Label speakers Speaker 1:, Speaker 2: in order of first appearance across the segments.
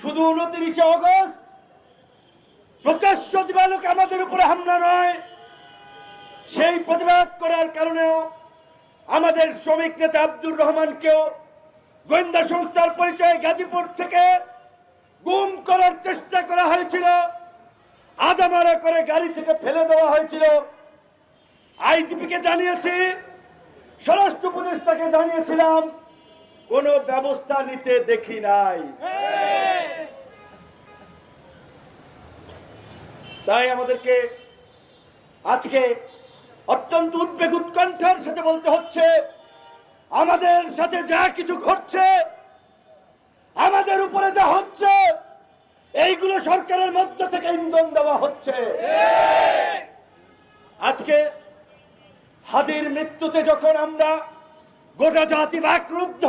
Speaker 1: শুধু 29 অগস্ট প্রকাশ্য দিবালোক আমাদের উপরে হামলা নয়, সেই প্রতিবাদ করার কারণেও আমাদের শ্রমিক নেতা আব্দুর রহমানকেও গোয়েন্দা সংস্থার পরিচয়ে গাজীপুর থেকে গুম করার চেষ্টা করা হয়েছিল, আদামারা করে গাড়ি থেকে ফেলে দেওয়া হয়েছিল। আইজিপিকে জানিয়েছি, স্বরাষ্ট্র উপদেষ্টাকে জানিয়েছিলাম, কোনো ব্যবস্থা নিতে দেখি নাই। তাই আমাদেরকে আজকে অত্যন্ত উদ্বেগ উৎকণ্ঠার সাথে বলতে হচ্ছে, আমাদের সাথে যা কিছু ঘটছে, আমাদের উপরে যা হচ্ছে, এইগুলো সরকারের মধ্য থেকে ইন্ধন দেওয়া হচ্ছে। আজকে হাদির মৃত্যুতে যখন আমরা গোটা জাতি বাকরুদ্ধ,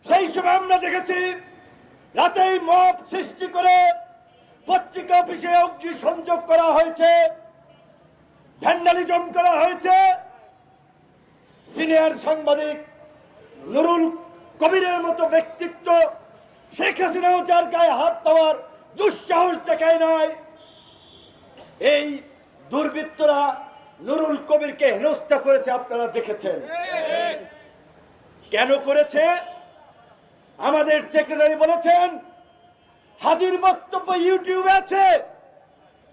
Speaker 1: সেই সময় আমরা দেখেছি রাতেই মব সৃষ্টি করে পত্রিকা অফিসে অগ্নি সংযোগ করা হয়েছে, ভ্যান্ডালিজম করা হয়েছে। সিনিয়র সাংবাদিক নুরুল কবিরের মতো ব্যক্তিত্ব শেখ হাসিনাও যার গায়ে হাত দেওয়ার দুঃসাহস দেখায় নাই। এই দুর্বৃত্তরা নুরুল কবিরকে হেনস্থা করেছে, আপনারা দেখেছেন। কেন করেছে? আমাদের সেক্রেটারি বলেছেন, হাদির বক্তব্য ইউটিউবে আছে,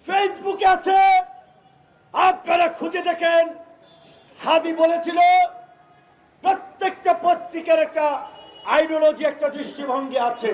Speaker 1: ফেসবুকে আছে, আপনারা খুঁজে দেখেন। হাদি বলেছিল প্রত্যেকটা পত্রিকার একটা আইডিওলজি, একটা দৃষ্টিভঙ্গি আছে।